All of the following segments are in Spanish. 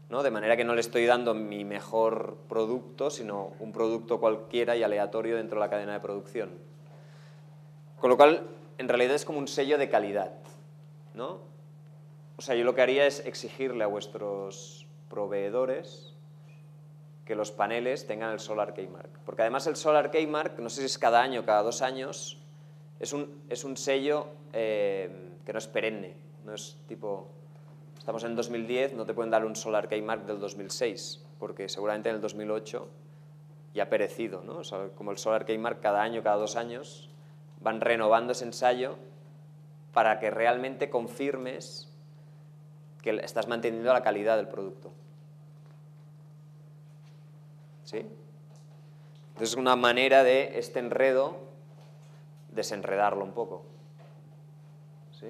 ¿no? De manera que no le estoy dando mi mejor producto, sino un producto cualquiera y aleatorio dentro de la cadena de producción. Con lo cual, en realidad es como un sello de calidad, ¿no? O sea, yo lo que haría es exigirle a vuestros proveedores que los paneles tengan el Solar Key Mark. Porque además el Solar Key Mark, no sé si es cada año o cada 2 años, es un sello que no es perenne, no es tipo... Estamos en 2010, no te pueden dar un Solar Key Mark del 2006, porque seguramente en el 2008 ya ha perecido, ¿no? O sea, como el Solar Key Mark cada año, cada 2 años, van renovando ese ensayo para que realmente confirmes que estás manteniendo la calidad del producto. ¿Sí? Entonces es una manera de este enredo desenredarlo un poco. ¿Sí?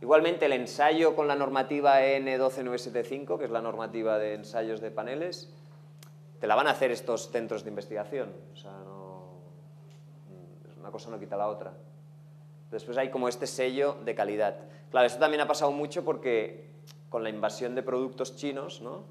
Igualmente el ensayo con la normativa EN 12975, que es la normativa de ensayos de paneles, te la van a hacer estos centros de investigación. O sea, una cosa no quita la otra. Después hay como este sello de calidad. Claro, esto también ha pasado mucho porque con la invasión de productos chinos, ¿no?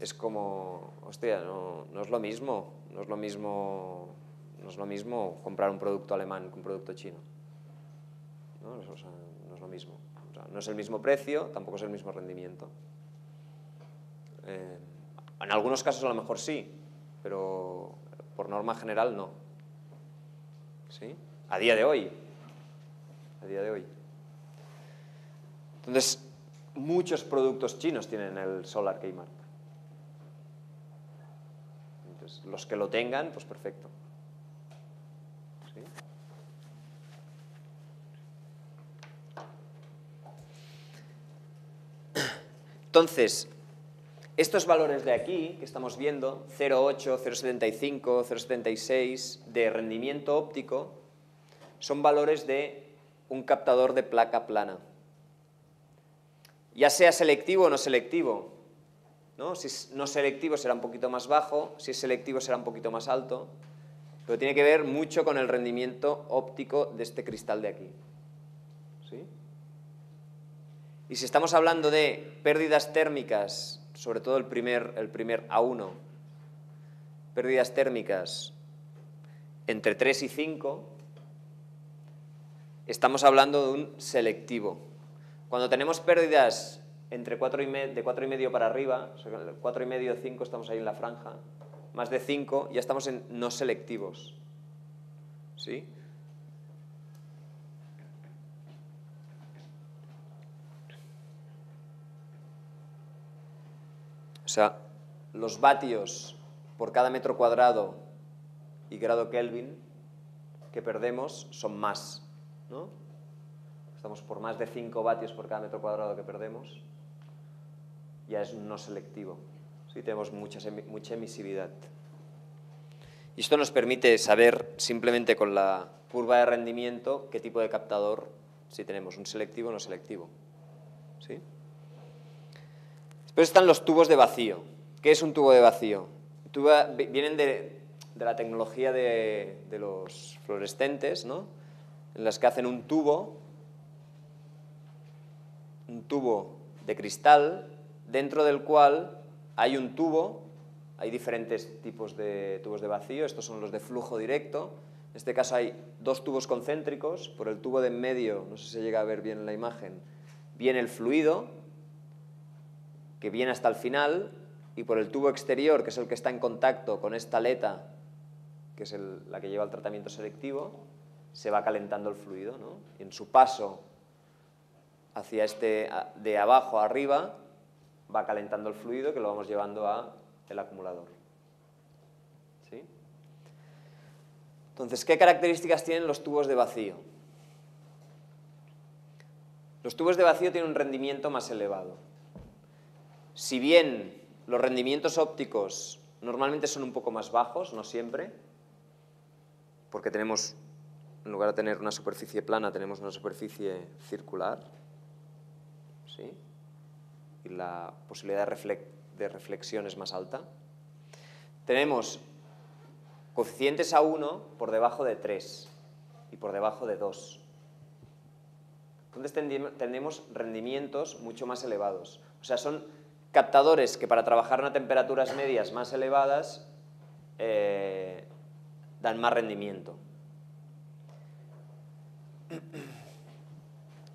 Es como, hostia, no es lo mismo, no es lo mismo comprar un producto alemán que un producto chino. ¿No? O sea, no es lo mismo. O sea, no es el mismo precio, tampoco es el mismo rendimiento. En algunos casos a lo mejor sí, pero por norma general no. ¿Sí? A día de hoy. A día de hoy. Entonces, muchos productos chinos tienen el Solar Key Mark. Entonces, los que lo tengan, pues perfecto. ¿Sí? Entonces, estos valores de aquí, que estamos viendo, 0,8, 0,75, 0,76, de rendimiento óptico, son valores de un captador de placa plana. Ya sea selectivo o no selectivo, ¿no? Si es no selectivo será un poquito más bajo, si es selectivo será un poquito más alto, pero tiene que ver mucho con el rendimiento óptico de este cristal de aquí. ¿Sí? Y si estamos hablando de pérdidas térmicas, sobre todo el primer A1, pérdidas térmicas entre 3 y 5, estamos hablando de un selectivo. Cuando tenemos pérdidas entre de 4,5 para arriba, o sea, 4,5 5 estamos ahí en la franja, más de 5 ya estamos en no selectivos. ¿Sí? O sea, los vatios por cada metro cuadrado y grado Kelvin que perdemos son más, ¿no? Estamos por más de 5 vatios por cada metro cuadrado que perdemos, ya es no selectivo. ¿Sí? Tenemos mucha emisividad. Y esto nos permite saber simplemente con la curva de rendimiento qué tipo de captador, si tenemos un selectivo o no selectivo. ¿Sí? Después están los tubos de vacío. ¿Qué es un tubo de vacío? Vienen de la tecnología de los fluorescentes, ¿no? En las que hacen un tubo de cristal, dentro del cual hay un tubo, hay diferentes tipos de tubos de vacío, estos son los de flujo directo. En este caso hay 2 tubos concéntricos, por el tubo de en medio, no sé si se llega a ver bien en la imagen, viene el fluido, que viene hasta el final, y por el tubo exterior, que es el que está en contacto con esta aleta, que es la que lleva el tratamiento selectivo, se va calentando el fluido, ¿no? Y en su paso hacia de abajo a arriba, va calentando el fluido que lo vamos llevando al acumulador. ¿Sí? Entonces, ¿qué características tienen los tubos de vacío? Los tubos de vacío tienen un rendimiento más elevado. Si bien los rendimientos ópticos normalmente son un poco más bajos, no siempre, porque tenemos, en lugar de tener una superficie plana, tenemos una superficie circular, ¿sí? Y la posibilidad de reflexión es más alta. Tenemos coeficientes A1 por debajo de 3 y por debajo de 2. Entonces tenemos rendimientos mucho más elevados. O sea, son captadores que para trabajar a temperaturas medias más elevadas dan más rendimiento.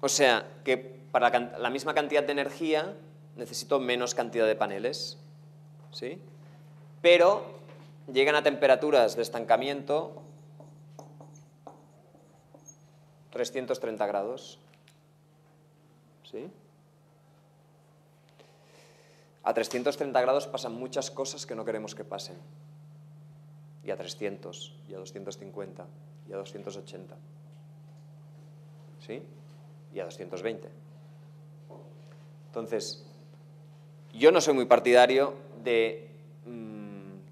O sea, que para la misma cantidad de energía necesito menos cantidad de paneles, ¿sí? Pero llegan a temperaturas de estancamiento 330 grados, ¿sí? A 330 grados pasan muchas cosas que no queremos que pasen. Y a 300, y a 250, y a 280. ¿Sí? Y a 220. Entonces, yo no soy muy partidario de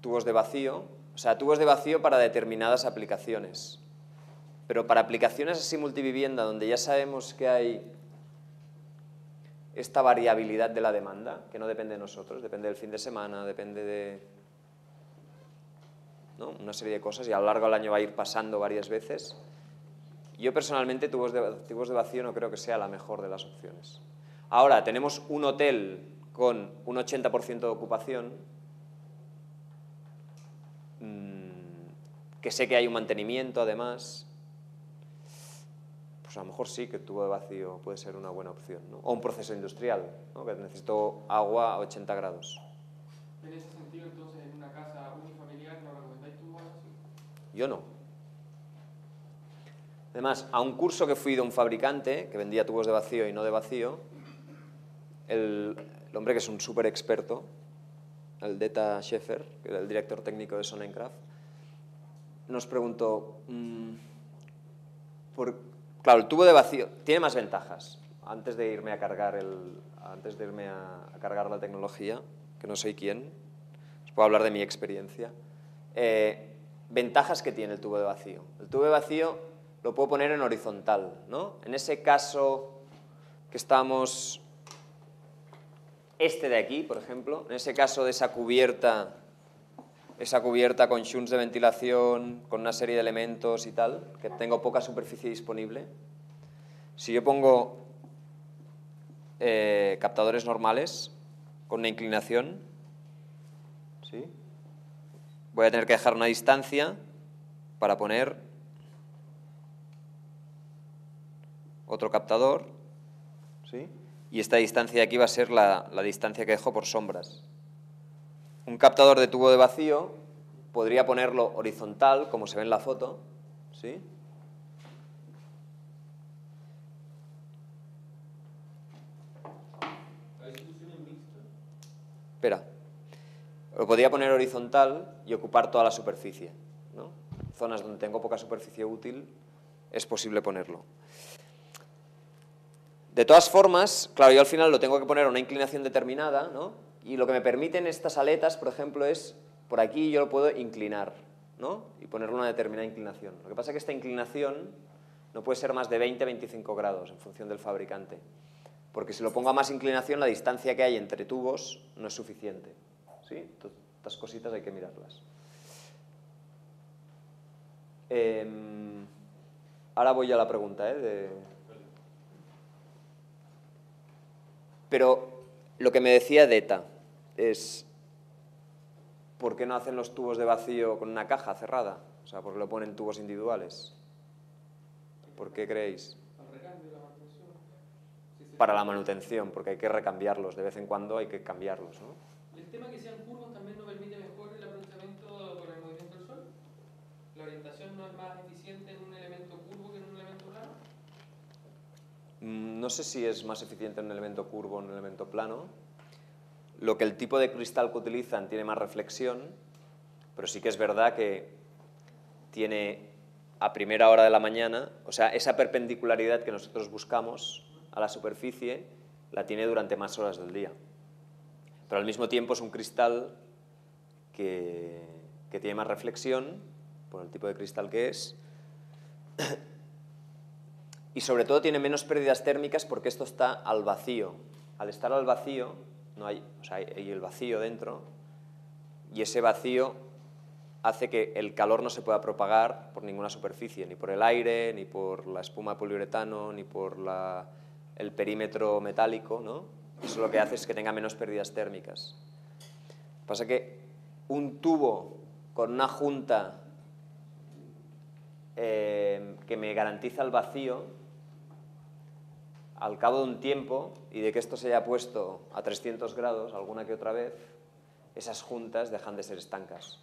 tubos de vacío, o sea, tubos de vacío para determinadas aplicaciones. Pero para aplicaciones así multivivienda, donde ya sabemos que hay esta variabilidad de la demanda, que no depende de nosotros, depende del fin de semana, depende de, ¿no?, una serie de cosas, y a lo largo del año va a ir pasando varias veces. Yo personalmente tubos de vacío no creo que sea la mejor de las opciones. Ahora, tenemos un hotel con un 80% de ocupación, que sé que hay un mantenimiento además, pues a lo mejor sí que el tubo de vacío puede ser una buena opción, ¿no? O un proceso industrial, ¿no?, que necesito agua a 80 grados. En ese sentido, entonces, en una casa unifamiliar, ¿no recomendáis tubo de vacío? Yo no. Además, a un curso que fui de un fabricante que vendía tubos de vacío y no de vacío, el hombre que es un súper experto, el Deta Scheffer, que era el director técnico de Sonnenkraft, nos preguntó, claro, el tubo de vacío tiene más ventajas. Antes de irme a cargar a cargar la tecnología, que no soy quién, os puedo hablar de mi experiencia. Ventajas que tiene el tubo de vacío. El tubo de vacío lo puedo poner en horizontal, ¿no? En ese caso que estamos, de aquí, por ejemplo, en ese caso de esa cubierta con shunts de ventilación, con una serie de elementos y tal, que tengo poca superficie disponible, si yo pongo captadores normales con una inclinación, ¿sí?, voy a tener que dejar una distancia para poner otro captador, ¿sí?, y esta distancia de aquí va a ser la distancia que dejo por sombras. Un captador de tubo de vacío podría ponerlo horizontal, como se ve en la foto, ¿sí? ¿Hay soluciones mixtas? Espera. Lo podría poner horizontal y ocupar toda la superficie, ¿no? Zonas donde tengo poca superficie útil, es posible ponerlo. De todas formas, claro, yo al final lo tengo que poner a una inclinación determinada, ¿no? Y lo que me permiten estas aletas, por ejemplo, es, por aquí yo lo puedo inclinar, ¿no?, y ponerle una determinada inclinación. Lo que pasa es que esta inclinación no puede ser más de 20-25 grados en función del fabricante, porque si lo pongo a más inclinación, la distancia que hay entre tubos no es suficiente, ¿sí? Estas cositas hay que mirarlas. Ahora voy a la pregunta, Pero lo que me decía Deta es, ¿por qué no hacen los tubos de vacío con una caja cerrada? O sea, ¿por qué lo ponen tubos individuales? ¿Por qué creéis? Al recambio, la manutención. Para la manutención, porque hay que recambiarlos, de vez en cuando hay que cambiarlos, ¿no? ¿Y el tema que sean curvos también nos permite mejor el aprovechamiento con el movimiento del Sol? ¿La orientación no es más eficiente en un elemento curvo que en un elemento plano? No sé si es más eficiente en un elemento curvo o en un elemento plano. Lo que el tipo de cristal que utilizan tiene más reflexión, pero sí que es verdad que tiene a primera hora de la mañana, o sea, esa perpendicularidad que nosotros buscamos a la superficie la tiene durante más horas del día. Pero al mismo tiempo es un cristal que tiene más reflexión, por el tipo de cristal que es, y sobre todo tiene menos pérdidas térmicas porque esto está al vacío. Al estar al vacío, no hay, o sea, hay el vacío dentro, y ese vacío hace que el calor no se pueda propagar por ninguna superficie, ni por el aire, ni por la espuma de poliuretano, ni por el perímetro metálico, ¿no? Eso lo que hace es que tenga menos pérdidas térmicas. Pasa que un tubo con una junta que me garantiza el vacío, al cabo de un tiempo, y de que esto se haya puesto a 300 grados alguna que otra vez, esas juntas dejan de ser estancas,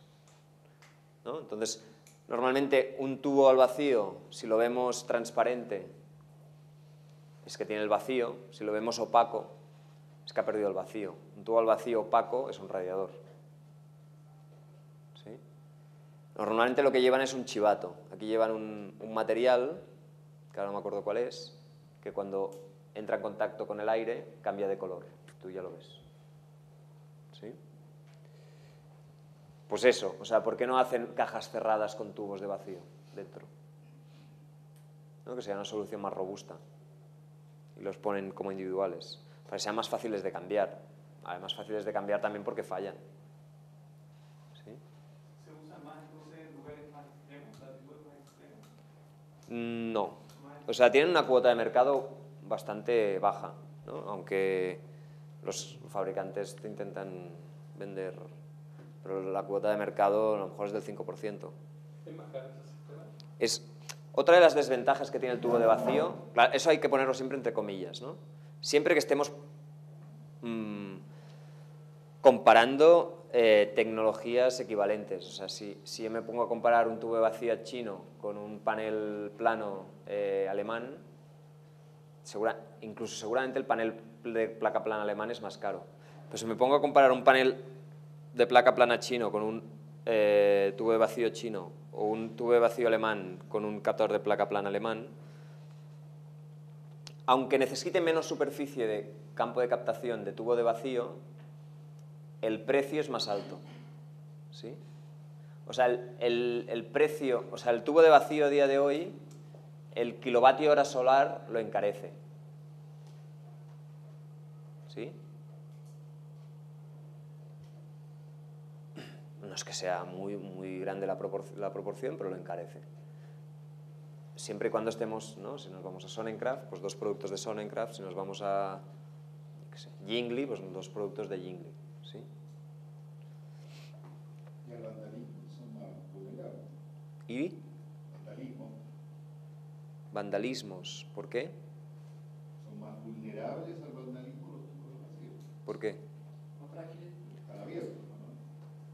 ¿no? Entonces, normalmente un tubo al vacío, si lo vemos transparente, es que tiene el vacío. Si lo vemos opaco, es que ha perdido el vacío. Un tubo al vacío opaco es un radiador. ¿Sí? Normalmente lo que llevan es un chivato. Aquí llevan un material, que ahora no me acuerdo cuál es, que cuando entra en contacto con el aire cambia de color. Tú ya lo ves. ¿Sí? Pues eso, o sea, ¿por qué no hacen cajas cerradas con tubos de vacío dentro? ¿No? Que sea una solución más robusta. Y los ponen como individuales, para que sean más fáciles de cambiar. Además, fáciles de cambiar también porque fallan. ¿Sí? ¿Se usa más entonces en lugares más extremos, latitudes más extremas? No. O sea, tienen una cuota de mercado bastante baja, ¿no? Aunque los fabricantes te intentan vender, pero la cuota de mercado a lo mejor es del 5%. ¿Es más caro ese sistema? Es otra de las desventajas que tiene el tubo de vacío. Claro, eso hay que ponerlo siempre entre comillas, ¿no? Siempre que estemos comparando tecnologías equivalentes. O sea, si yo me pongo a comparar un tubo de vacío chino con un panel plano alemán, incluso seguramente el panel de placa plana alemán es más caro. Pero si me pongo a comparar un panel de placa plana chino con un tubo de vacío chino o un tubo de vacío alemán con un captador de placa plana alemán, aunque necesite menos superficie de campo de captación de tubo de vacío, el precio es más alto. ¿Sí? O sea, el precio, o sea, el tubo de vacío a día de hoy, el kilovatio hora solar lo encarece. ¿Sí? No es que sea muy grande la proporción, pero lo encarece. Siempre y cuando estemos, ¿no? Si nos vamos a Sonnencraft, pues 2 productos de Sonnencraft. Si nos vamos a Jingli, pues 2 productos de Jingli. ¿Sí? Y el vandalismo son más vulnerables. ¿Y? Vandalismo Vandalismos. ¿Por qué? son más vulnerables al vandalismo los tubos vacíos. ¿Por qué? ¿Más frágiles? Están abiertos,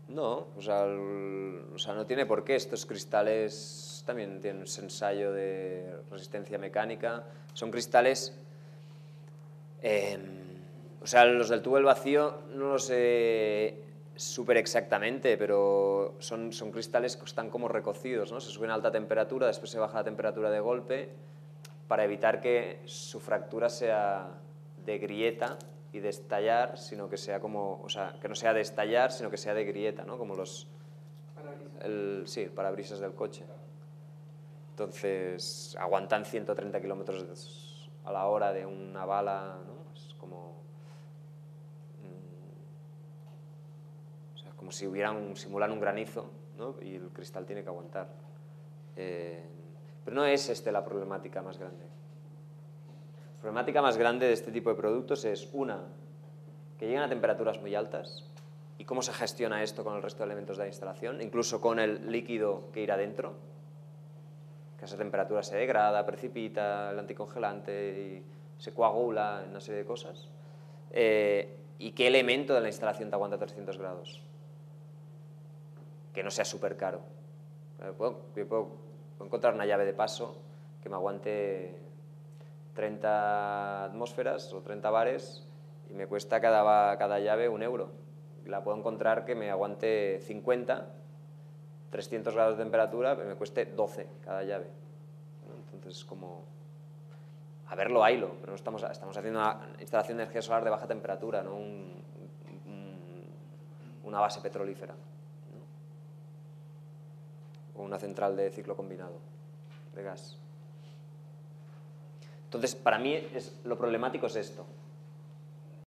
¿no? No, o sea, no tiene por qué. Estos cristales también tienen un ensayo de resistencia mecánica. Son cristales... o sea, los del tubo del vacío no lo sé súper exactamente, pero son cristales que están como recocidos, ¿no? Se suben a alta temperatura, después se baja la temperatura de golpe para evitar que su fractura sea de grieta y de estallar, sino que sea como, o sea, que no sea de estallar, sino que sea de grieta, ¿no? Como los... Parabrisas. Sí, el parabrisas del coche. Entonces, aguantan 130 kilómetros a la hora de una bala, ¿no? Es como... o sea, como si simulan un granizo, ¿no? Y el cristal tiene que aguantar. Pero no es la problemática más grande. La problemática más grande de este tipo de productos es, una, que llegan a temperaturas muy altas, y cómo se gestiona esto con el resto de elementos de la instalación, incluso con el líquido que irá dentro, que a esa temperatura se degrada, precipita el anticongelante y se coagula en una serie de cosas. ¿Y qué elemento de la instalación te aguanta 300 grados? Que no sea súper caro. Yo puedo encontrar una llave de paso que me aguante 30 atmósferas o 30 bares y me cuesta cada llave 1 euro. La puedo encontrar que me aguante 50, 300 grados de temperatura, pero me cueste 12 cada llave, ¿no? Entonces es como... A verlo, haylo, pero no estamos haciendo una instalación de energía solar de baja temperatura, no una base petrolífera, ¿no? O una central de ciclo combinado de gas. Entonces, para mí lo problemático es esto.